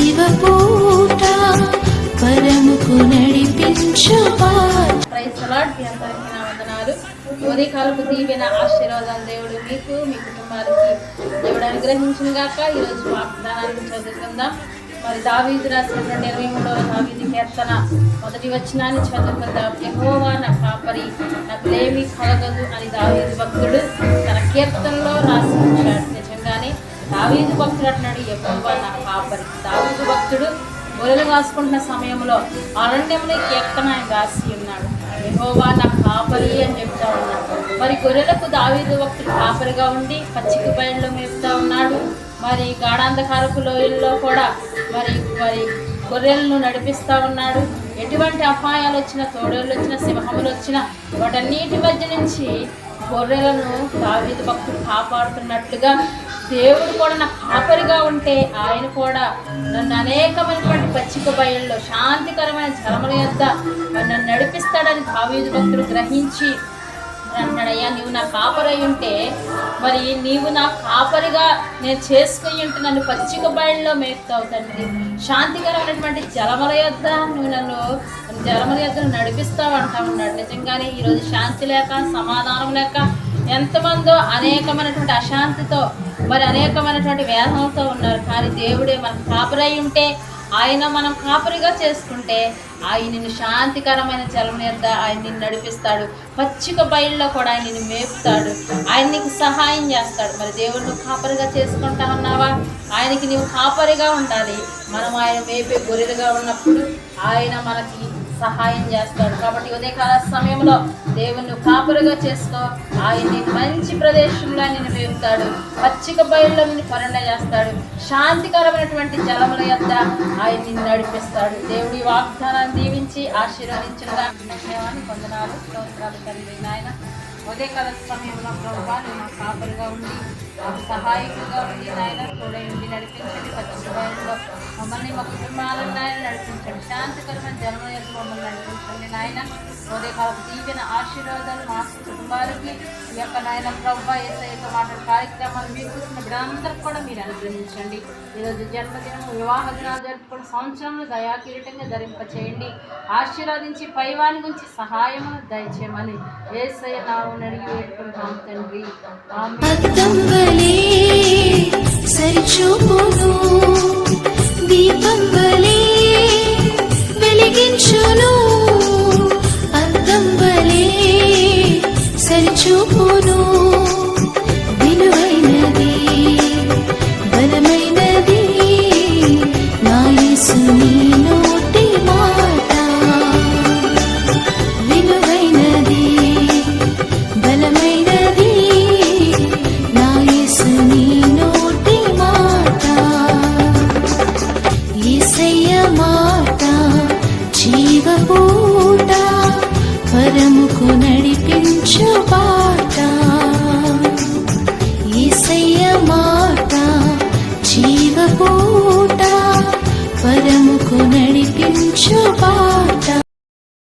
జీవపూట పరముకు నడిపించు praise the lord. మీ అందరికీ నా వందనాలు. ఉదయకాలపు దీవెన ఆశీర్వాదాలు దేవుడు మీకు మీ కుటుంబానికి దేవుడు అనుగ్రహించిన గాక. ఈరోజు వాగ్దానాన్ని చదువుకుందాం. మరి దావీదు రాసినటువంటి 23వ దావీదు కీర్తన మొదటి వచనాన్ని చదువుకుందాం. యెహోవా నా కాపరి, నాకేమీ కలగదు అని దావీదు భక్తుడు తన కీర్తనలో రాసి ఉంచాడు. నిజంగానే దావీదు భక్తుడు అంటున్నాడు, యెహోవా నా కాపరి. దావీదు భక్తుడు గొర్రెలు కాసుకుంటున్న సమయంలో అరణ్యంలో కీర్తన ఆయన రాసి ఉన్నాడు. యెహోవా నా కాపరి అని చెప్తా ఉన్నాడు. మరి గొర్రెలకు దావీదు భక్తుడు కాపరిగా ఉండి పచ్చిక బయళ్ళలో మేపుతా ఉన్నాడు. మరి గాఢాంధకారపు లోయల్లో కూడా మరి గొర్రెలను నడిపిస్తూ ఉన్నాడు. ఎటువంటి అపాయాలు వచ్చినా, తోడేళ్ళు వచ్చినా, సింహములు వచ్చినా వాటన్నిటి మధ్య నుంచి గొర్రెలను దావీదు భక్తుడు కాపాడుతున్నట్లుగా దేవుడు కూడా నా కాపరిగా ఉంటే ఆయన కూడా నన్ను అనేకమైనటువంటి పచ్చిక బయళ్ళలో శాంతికరమైన జలముల యొద్ద నన్ను నడిపిస్తాడని దావీదు భక్తుడు గ్రహించి అంటాడయ్యా, నీవు నా కాపరై ఉంటే మరి నీవు నా కాపరిగా నేను చేసుకుని ఉంటే నన్ను పచ్చిక బయళ్ళలో మేపుతావు తండ్రి. శాంతికరమైనటువంటి జలముల యొద్ద నువ్వు నన్ను జలముల యొద్ద నడిపిస్తావు అంటా ఉన్నాడు. నిజంగానే ఈరోజు శాంతి లేక, సమాధానం లేక ఎంతమందో అనేకమైనటువంటి అశాంతితో మరి అనేకమైనటువంటి వేదనలతో ఉన్నారు. కానీ దేవుడే మన కాపరై ఉంటే, ఆయన మనం కాపరిగా చేసుకుంటే ఆయన నిన్ను శాంతికరమైన జలం యొద్ద ఆయన నిన్ను నడిపిస్తాడు. పచ్చిక బయళ్ళలో కూడా ఆయన నిన్ను మేపుతాడు. ఆయన నీకు సహాయం చేస్తాడు. మరి దేవుడు నువ్వు కాపరిగా చేసుకుంటా ఉన్నావా? ఆయనకి నీవు కాపరిగా ఉండాలి. మనం ఆయన మేపే గొర్రెలుగా ఉన్నప్పుడు ఆయన మనకి సహాయం చేస్తాడు. కాబట్టి ఉదయకాల సమయంలో దేవుని కాపరిగా చేసుకో. ఆయన్ని మంచి ప్రదేశంలో నిన్ను మేపుతాడు. పచ్చిక బయళ్ళలో నిన్ను పరుణ చేస్తాడు. శాంతికరమైనటువంటి జలముల యొద్ద ఆయన నిన్ను నడిపిస్తాడు. దేవుడి వాగ్దానాన్ని దీవించి ఆశీర్వదించగా దేవాన్ని వందనాలు, స్తోత్రాలు తండ్రి. నాయన ఉదయకాల సమయంలో ప్రభువా నువ్వు నాకు కాపరిగా ఉండి సహాయకులుగా ఉండి నాయన తోడై ఉండి నడిపించండి. పచ్చిక బయళ్ళలో మమ్మల్ని మా కుటుంబాలను నాయన నడిపించండి. శాంతికరమైన జలముల యొద్ద మమ్మల్ని నడిపించండి నాయన. ఉదయకాలకు దీవెన ఆశీర్వాదాలు మా కుటుంబాలకి ఈ యొక్క నాయన ప్రభువా యేసయ్యతో మాట్లాడే కార్యక్రమాలు మీకు బిడ్డలందరికీ కూడా మీరు అనుగ్రహించండి. ఈరోజు జన్మదినం, వివాహ దినాలు జరుపుకున్న సంవత్సరంలో దయాకిరీటంగా ధరింపచేయండి. ఆశీర్వదించి పైవాని గురించి సహాయము దయచేయమని యేసయ్య నామమున అడిగి వేడుకుంటాం తండ్రి. దీపం వలె వెలిగించును, అద్దం వలె సరిచూపును. విలువైనది బలమైనది నా యేసు నీ నోటి మాట. విలువైనది బలమైనది నా యేసు నీ నోటి మాట. యేసయ్య మాట జీవపూట పరముకు నడిపించు బాట. యేసయ్య మాట జీవపూట పరముకు నడిపించు బాట.